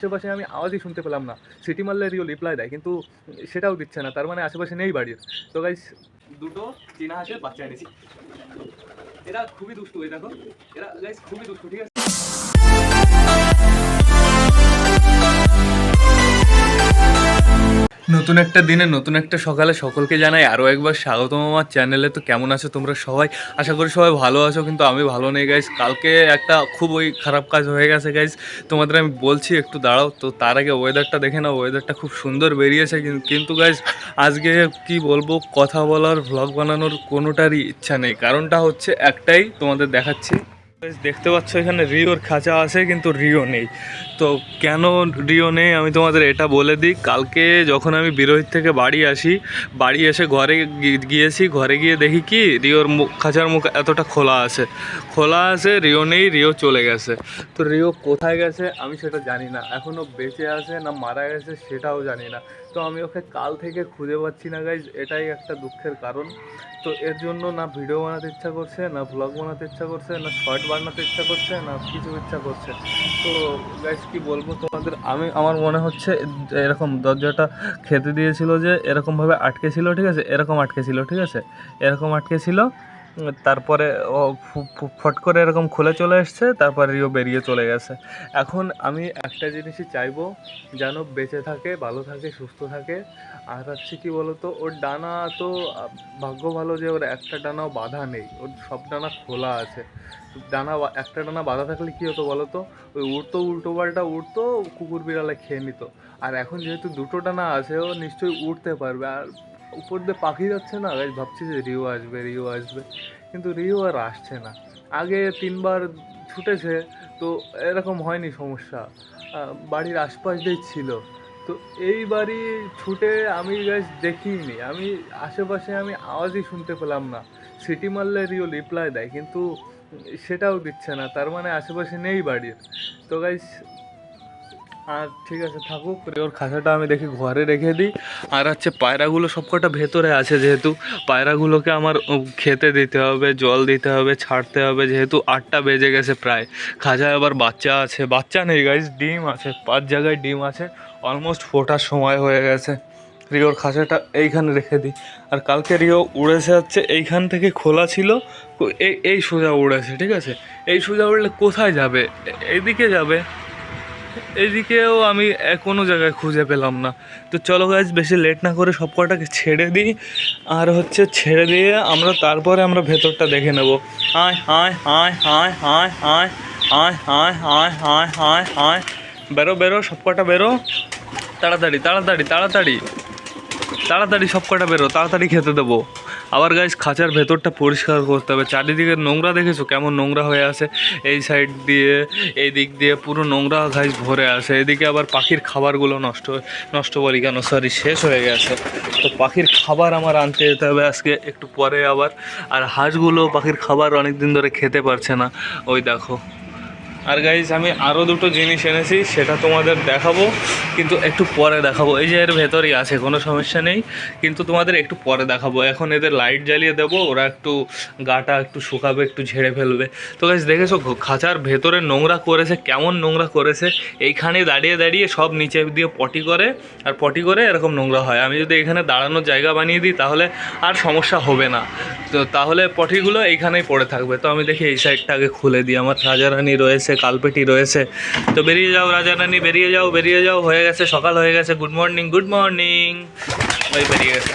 আশেপাশে আমি আওয়াজই শুনতে পেলাম না। সিটি মারলে রিও রিপ্লাই দেয়, কিন্তু সেটাও দিচ্ছে না, তার মানে আশেপাশে নেই বাড়ির। তো গাইস দুটো চীনা হাঁসের বাচ্চা এনেছি, এরা খুবই দুষ্টু। এই দেখো, এরা গাইস খুবই দুষ্টু, ঠিক আছে। নতুন একটা দিনে নতুন একটা সকালে সকলকে জানাই আরও একবার স্বাগতম আমার চ্যানেলে। তো কেমন আছো তোমরা সবাই? আশা করি সবাই ভালো আছো, কিন্তু আমি ভালো নেই গাইস। কালকে একটা খুবই খারাপ কাজ হয়ে গেছে গাইস, তোমাদের আমি বলছি, একটু দাঁড়াও। তো তার আগে ওয়েদারটা দেখে নাও, ওয়েদারটা খুব সুন্দর বেরিয়েছে, কিন্তু গাইস আজকে কি বলবো, কথা বলার ভ্লগ বানানোর কোনোটারই ইচ্ছা নেই। কারণটা হচ্ছে একটাই, তোমাদের দেখাচ্ছি। দেখতে পাচ্ছ এখানে রিওর খাঁচা আছে, কিন্তু রিও নেই। তো কেন রিও নেই আমি তোমাদের এটা বলে দিই। কালকে যখন আমি বিরোহিত থেকে বাড়ি এসে ঘরে গিয়েছি, ঘরে গিয়ে দেখি কি রিওর খাঁচার মুখ এতটা খোলা আছে, রিও নেই, রিও চলে গেছে। তো রিও কোথায় গেছে আমি সেটা জানি না, এখনও বেঁচে আছে না মারা গেছে সেটাও জানি না। তো আমি ওকে কাল থেকে খুঁজে পাচ্ছি না গাইজ, এটাই একটা দুঃখের কারণ। তো এর জন্য না ভিডিও বানাতে ইচ্ছা করছে, না ব্লগ বানাতে ইচ্ছা করছে, না শর্ট বানাতে ইচ্ছা করছে, না কিছু ইচ্ছা করছে। তো গাইস কি বলবো তোমাদের, আমার মনে হচ্ছে এরকম দরজাটা খেতে দিয়েছিল যে এরকমভাবে আটকে ছিল, ঠিক আছে, এরকম আটকে ছিল, ঠিক আছে, এরকম আটকে ছিল। তারপরে ও ফট করে এরকম খুলে চলে এসছে, তারপর রিও বেরিয়ে চলে গেছে। এখন আমি একটা জিনিসই চাইবো, যেন বেঁচে থাকে, ভালো থাকে, সুস্থ থাকে। আর হচ্ছে কি বলতো, ওর ডানা তো ভাগ্য ভালো যে ওর একটা ডানাও বাঁধা নেই, ওর সব ডানা খোলা আছে। একটা ডানা বাঁধা থাকলে কী হতো বলো তো, ওই উঠতো, উল্টো পাল্টা উঠতো, কুকুর বিড়ালে খেয়ে নিত। আর এখন যেহেতু দুটো ডানা আছে, ও নিশ্চয়ই উঠতে পারবে। আর উপর দিয়ে পাখি যাচ্ছে না গাইস, ভাবছি যে রিও আসবে, কিন্তু রিও আর আসছে না। আগে 3বার ছুটেছে, তো এরকম হয়নি সমস্যা, বাড়ির আশপাশ দিয়েই ছিল। তো এইবারই ছুটে আমি গাইস দেখিনি, আমি আশেপাশে আমি আওয়াজই শুনতে পেলাম না। সিটি মারলে রিও রিপ্লাই দেয়, কিন্তু সেটাও দিচ্ছে না, তার মানে আশেপাশে নেই বাড়ির। তো গাইস আর ঠিক আছে, থাকুক। ওর খাঁচাটা আমি দেখি ঘরে রেখে দিই। আর হচ্ছে পায়রাগুলো সবকটা ভেতরে আছে, যেহেতু পায়রাগুলোকে আমার খেতে দিতে হবে, জল দিতে হবে, ছাড়তে হবে, যেহেতু 8টা বেজে গেছে প্রায়। খাঁচায় আবার বাচ্চা নেই গাইস, ডিম আছে, 5 জায়গায় ডিম আছে, অলমোস্ট ফোটার সময় হয়ে গেছে। রিওর খাঁচাটা এইখানে রেখে দিই। আর কালকে রিও উড়েছে হচ্ছে এইখান থেকে খোলা ছিল, এই সোজা উড়েছে, ঠিক আছে। এই সোজা উড়লে কোথায় যাবে? এইদিকে যাবে, এদিকেও আমি কোনো জায়গায় খুঁজে পেলাম না। তো চলো গাইজ, বেশি লেট না করে সব কটাকে ছেড়ে দিই। আর হচ্ছে ছেড়ে দিয়ে তারপরে আমরা ভেতরটা দেখে নেবো। আয় আয় আয় আয় আয় আয় আয় আয় আয় আয় আয় আয়, বেরো সব কটা বেরো, তাড়াতাড়ি তাড়াতাড়ি তাড়াতাড়ি তাড়াতাড়ি সব কটা বেরো, তাড়াতাড়ি খেতে দেবো। আবার গাইস খাঁচার ভেতরটা পরিষ্কার করতে হবে, চারিদিকে নোংরা দেখেছো কেমন নোংরা হয়ে আছে, এই সাইড দিয়ে এই দিক দিয়ে পুরো নোংরা গাইস ভরে আছে। এদিকে আবার পাখির খাবারগুলো নষ্ট বলি কেন, সরি, শেষ হয়ে গেছে। তো পাখির খাবার আমার আনতে যেতে হবে আজকে একটু পরে আবার। আর হাঁসগুলো পাখির খাবার অনেক দিন ধরে খেতে পারছে না, ওই দেখো। আর গাইজ আমি আরও দুটো জিনিস এনেছি, সেটা তোমাদের দেখাবো, কিন্তু একটু পরে দেখাবো। এই যে এর ভেতরেই আছে, কোনো সমস্যা নেই, কিন্তু তোমাদের একটু পরে দেখাবো। এখন এদের লাইট জ্বালিয়ে দেবো, ওরা একটু গাটা একটু শুকাবে, একটু ঝেড়ে ফেলবে। তো গাইজ দেখেছো খাঁচার ভেতরে নোংরা করেছে, কেমন নোংরা করেছে। এইখানে দাঁড়িয়ে দাঁড়িয়ে সব নিচে দিয়ে পটি করে, আর পটি করে এরকম নোংরা হয়। আমি যদি এখানে দাঁড়ানোর জায়গা বানিয়ে দিই তাহলে আর সমস্যা হবে না, তো তাহলে পটিগুলো এইখানেই পড়ে থাকবে। তো আমি দেখি এই সাইডটা আগে খুলে দিই। আমার রাজারানী রয়েছে, কালপেটি রয়েছে। তো বেরিয়ে যাও রাজারানী, বেরিয়ে যাও, হয়ে গেছে, সকাল হয়ে গেছে। গুড মর্নিং ওই বেরিয়ে গেছে,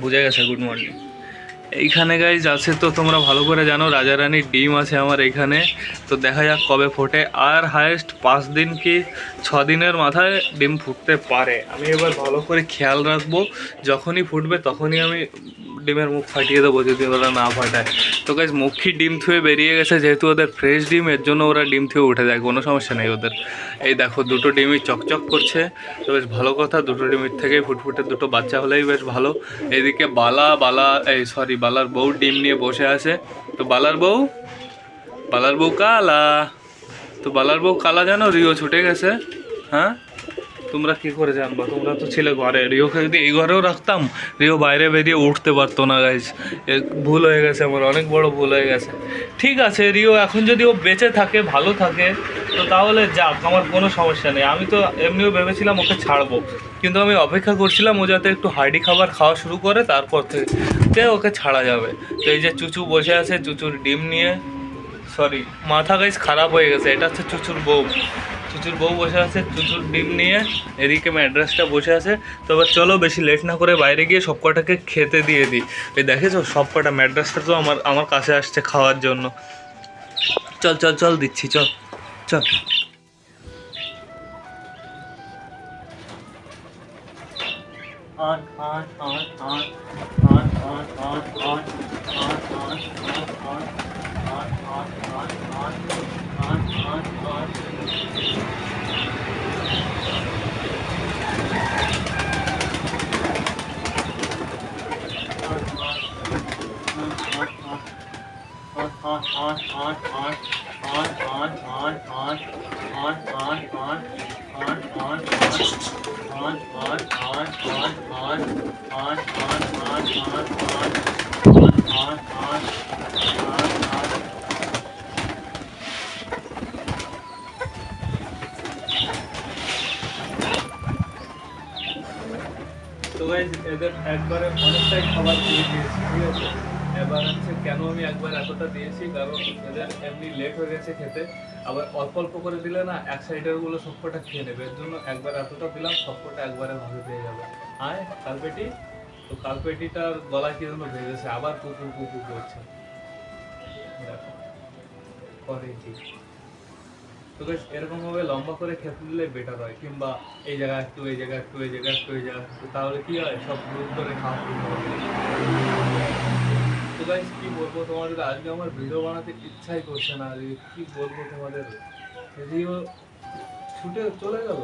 বুঝে গেছে গুড মর্নিং। এইখানে গাইজ আছে, তো তোমরা ভালো করে জানো রাজারানীর ডিম আছে আমার এইখানে। তো দেখা যাক কবে ফোটে, আর হায়েস্ট 5 দিন কি 6 দিনের মাথায় ডিম ফুটতে পারে। আমি এবার ভালো করে খেয়াল রাখবো, যখনই ফুটবে তখনই আমি ডিমের মুখ ফাটিয়ে দেবো, যদি ওরা না ফাটায়। তো গাইজ মক্ষী ডিম থুয়ে বেরিয়ে গেছে, যেহেতু ওদের ফ্রেশ ডিম, এর জন্য ওরা ডিম থুয়ে উঠে যায়, কোনো সমস্যা নেই ওদের। এই দেখো দুটো ডিমই চকচক করছে, তো বেশ ভালো কথা। দুটো ডিমের থেকেই ফুটফুটে দুটো বাচ্চা হলেই বেশ ভালো। এইদিকে বালার বউ ডিম নিয়ে বসে আছে। তো বালার বউ কালা, তো বালার বউ কালা জানো, রিও ছুটে গেছে। হ্যাঁ তোমরা কি করে জানবা? তোমরা তো ছিলে ঘরে। রিওকে যদি এই ঘরেও রাখতাম, রিও বাইরে বেরিয়ে উঠতে পারতো না গাইজ। ভুল হয়ে গেছে আমার, অনেক বড় ভুল হয়ে গেছে। ঠিক আছে, রিও এখন যদি ও বেঁচে থাকে, ভালো থাকে, তো তাহলে যাক, আমার কোনো সমস্যা নেই। আমি তো এমনিও ভেবেছিলাম ওকে ছাড়বো, কিন্তু আমি অপেক্ষা করছিলাম ও যাতে একটু হার্ডি খাবার খাওয়া শুরু করে, তারপর থেকে ওকে ছাড়া যাবে। তো এই যে চুচু বসে আছে চুচুর ডিম নিয়ে, সরি মাথা গাইজ খারাপ হয়ে গেছে, এটা হচ্ছে চুচুর বউ। চুচুর বউ বসে আছে চুচুর ডিম নিয়ে, এদিকে ম্যাড্রাসটা বসে আছে। তো এবার চলো বেশি লেট না করে বাইরে গিয়ে সব কটাকে খেতে দিয়ে দিই। এই দেখেছো সব কটা, ম্যাড্রাসটা তো আমার আমার কাছে আসছে খাওয়ার জন্য। চল চল চল দিচ্ছি, চল চল। তো গাইজ এদের একবারে অনেকটাই খাবার দিয়ে দিয়েছি, ঠিক আছে। এবার হচ্ছে কেন আমি একবার এতটা দিয়েছি, কারণ এদের এমনি লেট হয়ে গেছে খেতে। আবার অল্প অল্প করে দিলে না এক সাইডের গুলো সবকটা খেয়ে নেবে, এর জন্য একবার এতটা দিলাম, সবকটা একবারে ভাবে পেয়ে যাবে। আয় কালপেটি। তো কালপেটিটার গলায় কি জন্য ভেজেছে, আবার কুকু কুকু করছে, দেখো করে কি। তো গাইস এরকম ভাবে লম্বা করে খেতে দিলে বেটার হয়, কিংবা এই জায়গা একটু, এই জায়গা একটু, এই জায়গা একটু, এই জায়গা একটু, তাহলে কি হয় সব গ্রুপ করে খাওয়া শুরু হবে। তো গাইস কি বলবো তোমাদের, আজকে আমার ভিডিও বানাতে ইচ্ছাই করছে না, কি বলবো তোমাদের। যদিও ছুটে চলে গেল।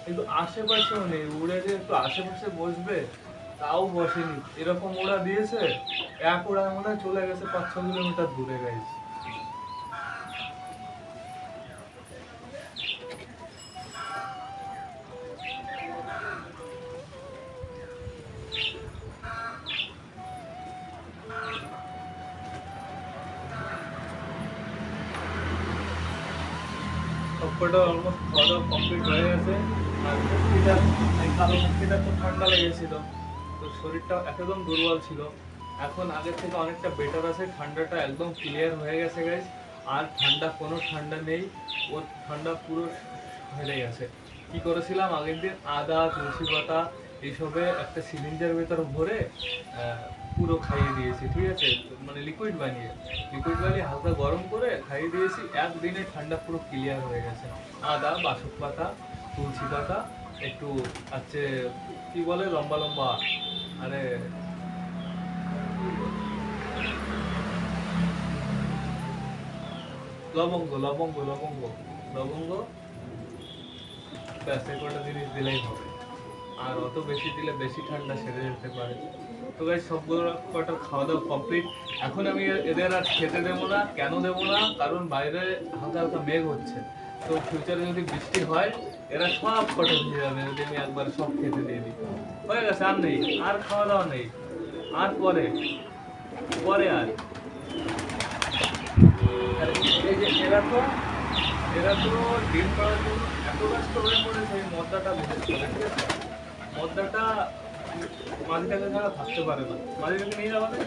কিন্তু আশেপাশেও নেই, উড়ে যে একটু আশেপাশে বসবে তাও বসেনি, এরকম ওড়া দিয়েছে। এক ওড়ায় মনে হয় চলে গেছে 5-6 কিলোমিটার দূরে গাইস। সবকটা অলমোস্ট খাওয়া দাওয়া কমপ্লিট হয়ে গেছে। আর মুক্তিটা, এই কালো মুক্তিটা তো ঠান্ডা লেগেছিল, তো শরীরটা একদম দুর্বল ছিল। এখন আগের থেকে অনেকটা বেটার আছে, ঠান্ডাটা একদম ক্লিয়ার হয়ে গেছে গাইস। আর ঠান্ডা, কোনো ঠান্ডা নেই, ওর ঠান্ডা পুরো হেলে গেছে। কি করেছিলাম আগের দিন, আদা তুলসী পাতা এইসবে একটা সিলিন্ডার ভেতর ভরে পুরো খাইয়ে দিয়েছি, ঠিক আছে। মানে লিকুইড বানিয়ে হালকা গরম করে খাইয়ে দিয়েছি, একদিনে ঠান্ডা পুরো ক্লিয়ার হয়ে গেছে। আদা, বাসক পাতা, তুলসী পাতা, একটু আছে কি বলে লম্বা লম্বা, আরে লবঙ্গ লবঙ্গ লবঙ্গ লবঙ্গ, ব্যাস এই কটা জিনিস দিলেই হবে। আর অত বেশি দিলে বেশি ঠান্ডা সেরে যেতে পারে। তো গাইস সবগুলো কটার খাওয়া দাওয়া কমপ্লিট। এখন আমি এদের আর খেতে দেবো না। কেন দেবো না? কারণ বাইরে হালকা হালকা মেঘ হচ্ছে, তো ফিউচারে যদি বৃষ্টি হয় এরা সব কটা ভিজে যাবে যদি আমি একবার সব খেতে দিয়ে দিই। হয়ে গেছে, আর নেই, আর খাওয়া দাওয়া নেই। আর পরে পরে আর এই যে এরা তো ডিম পাড়ার জন্য এত ব্যস্ত হয়ে পড়েছে, এই মদ্দাটা বিশেষ করে, ঠিক আছে। মদ্দাটা মাঝিটাকে ছাড়া থাকতে পারে না। মাঝিটাকে নিয়ে যাওয়া যায়।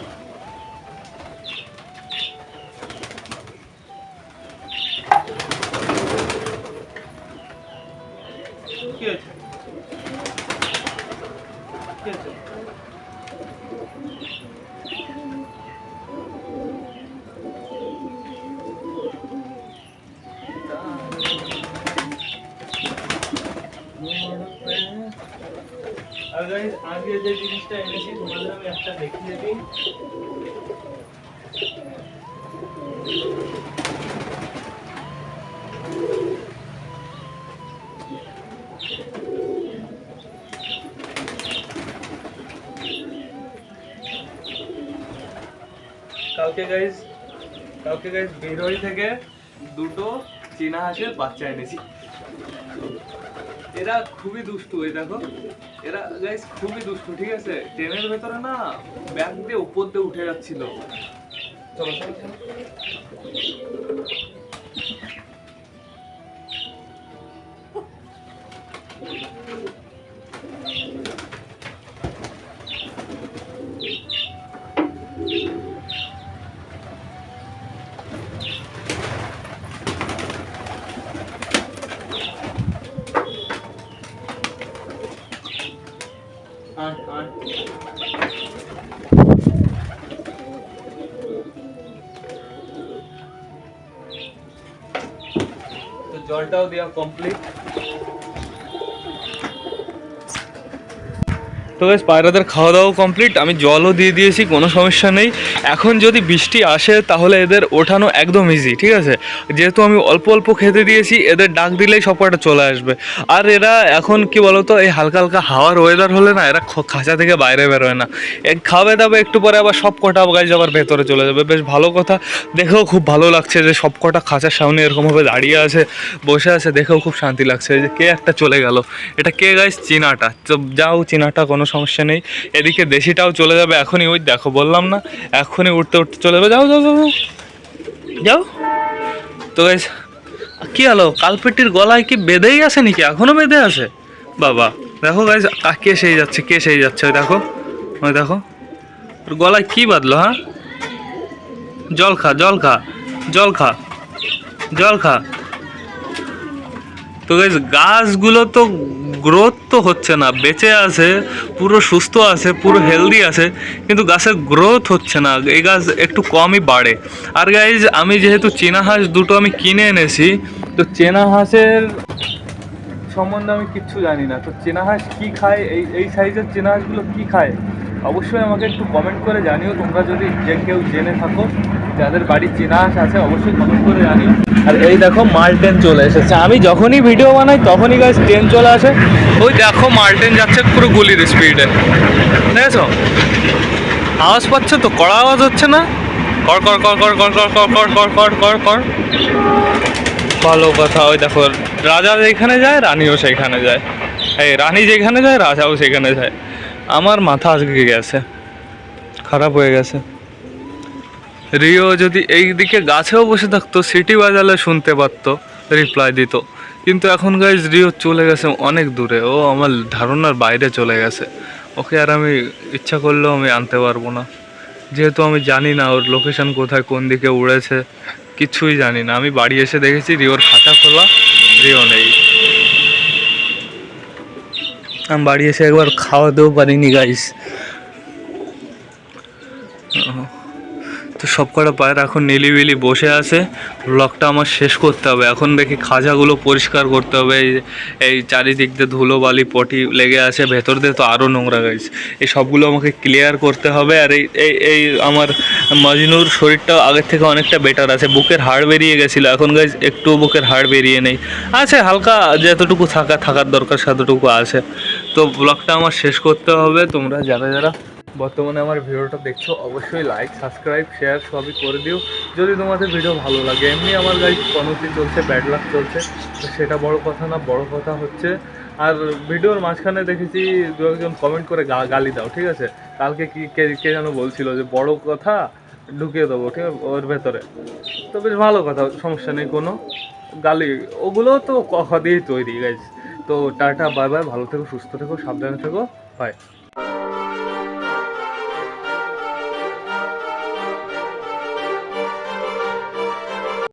কি হয়েছে, কি হয়েছে? আর গাইস আগে যে জিনিসটা এনেছি তোমাদের আমি একটা দেখিয়ে দিই। কালকে গাইজ বিরোহী থেকে দুটো চীনা হাঁসের বাচ্চা এনেছি। এরা খুবই দুষ্টু, এই দেখো এরা গাইজ খুবই দুষ্টু, ঠিক আছে। ট্রেনের ভেতরে না ব্যাগ দিয়ে উপর দিয়ে উঠে যাচ্ছিল। চলো চলো চলো। তো জলটাও দেওয়া কমপ্লিট। তো গাইস পায়রাদের খাওয়া দাওয়া কমপ্লিট, আমি জলও দিয়ে দিয়েছি, কোনো সমস্যা নেই। এখন যদি বৃষ্টি আসে তাহলে এদের ওঠানো একদম ইজি, ঠিক আছে। যেহেতু আমি অল্প অল্প খেতে দিয়েছি, এদের ডাক দিলেই সব কটা চলে আসবে। আর এরা এখন কি বলতো, এই হালকা হালকা হাওয়ার ওয়েদার হলে না এরা খাঁচা থেকে বাইরে বেরোয় না। খাবে দাবে একটু পরে আবার সব কটা গাইজ আবার ভেতরে চলে যাবে। বেশ ভালো কথা, দেখেও খুব ভালো লাগছে যে সব কটা খাঁচার সামনে এরকমভাবে দাঁড়িয়ে আছে, বসে আছে, দেখেও খুব শান্তি লাগছে। যে কে একটা চলে গেল, এটা কে গাইজ? চীনাটা। তো যাও চীনাটা, কোনো সমস্যা নেই। এদিকে দেশিটাও চলে যাবে এখনই, ওই দেখো বললাম না এখনই উঠতে উঠতে চলে যাবে। যাও যাও যাও যাও। তো গাইজ কি হলো, কালপেটির গলায় কি বেঁধেই আছে নাকি? এখনো বেঁধে আছে বাবা। দেখো গাইজ কে সেই যাচ্ছে, কে সেই যাচ্ছে, ওই দেখো, ওই দেখো ওর গলায় কি বাঁধলো। হ্যাঁ, জল খা জল খা জল খা জল খা। তো গাইজ গাছগুলো তো গ্রোথ তো হচ্ছে না, বেঁচে আছে, পুরো সুস্থ আছে, পুরো হেলদি আছে, কিন্তু গাছের গ্রোথ হচ্ছে না। এই গাছ একটু কমই বাড়ে। আর গাইজ আমি যেহেতু চীনা হাঁস দুটো আমি কিনে এনেছি, তো চীনা হাঁসের সম্বন্ধে আমি কিচ্ছু জানি না। তো চীনা হাঁস কী খায়, এই সাইজের চীনা হাঁসগুলো কী খায় অবশ্যই আমাকে একটু কমেন্ট করে জানিও। তোমরা যদি যে কেউ জেনে থাকো, যাদের বাড়ির চীনা হাঁস আছে, অবশ্যই কমেন্ট করে জানিও। আর এই দেখো মাল ট্রেন চলে এসেছে। আমি যখনই ভিডিও বানাই তখনই গাইস ট্রেন চলে আসে। ওই দেখো মাল ট্রেন যাচ্ছে পুরো গুলির স্পিডে, দেখেছো? আওয়াজ পাচ্ছ তো? কড়া আওয়াজ হচ্ছে না? কর কর কর কর কর কর কর কর কর কর কর কর। ভালো কথা। ওই দেখো রাজা যেখানে যায় রানীও সেইখানে যায়, এই রানী যেখানে যায় রাজাও সেখানে যায়। আমার মাথা আজকে গেছে, খারাপ হয়ে গেছে। রিও যদি এই দিকে গাছেও বসে থাকতো, সিটি বাজালে শুনতে পারতো, রিপ্লাই দিত। কিন্তু এখন গাইজ রিও চলে গেছে অনেক দূরে, ও আমার ধারণার বাইরে চলে গেছে। ওকে আর আমি ইচ্ছা করলেও আমি আনতে পারবো না, যেহেতু আমি জানি না ওর লোকেশন কোথায়, কোন দিকে উড়েছে, কিছুই জানি না। আমি বাড়ি এসে দেখেছি রিওর খাঁচা খোলা, রিও নেই। আমি বাড়ি এসে একবার খাওয়াতেও পারিনি গাইস। তো সব কটা পায়রা এখন নিলিবিলি বসে আছে। ব্লগটা আমার শেষ করতে হবে। এখন দেখি খাঁচাগুলো পরিষ্কার করতে হবে। এই চারিদিক দিয়ে ধুলো বালি পটি লেগে আছে, ভেতর দিয়ে তো আরও নোংরা গাইছে। এই সবগুলো আমাকে ক্লিয়ার করতে হবে। আর এই এই এই আমার মজনুর শরীরটা আগের থেকে অনেকটা বেটার আছে। বুকের হাড় বেরিয়ে গেছিলো, এখন গাইজ একটু বুকের হাড় বেরিয়ে নেই, আছে হালকা, যতটুকু থাকার দরকার সেতটুকু আছে। তো ব্লগটা আমার শেষ করতে হবে। তোমরা যারা যারা বর্তমানে আমার ভিডিওটা দেখছো, অবশ্যই লাইক সাবস্ক্রাইব শেয়ার সবই করে দিও যদি তোমাদের ভিডিও ভালো লাগে। এমনি আমার গাইজ পনতি চলছে, ব্যাড লাক চলছে, তো সেটা বড় কথা না। বড় কথা হচ্ছে, আর ভিডিওর মাঝখানে দেখেছি দু একজন কমেন্ট করে গালি দাও, ঠিক আছে। কালকে কি কে যেন বলছিল যে বড় কথা ঢুকিয়ে দেবো, ঠিক আছে, ওর ভেতরে। তো বেশ ভালো কথা, সমস্যা নেই কোনো। গালি ওগুলো তো কথা দিয়েই তৈরি গাইজ। তো টাটা বাই বাই, ভালো থেকো, সুস্থ থেকো, সাবধানে থেকো, বাই।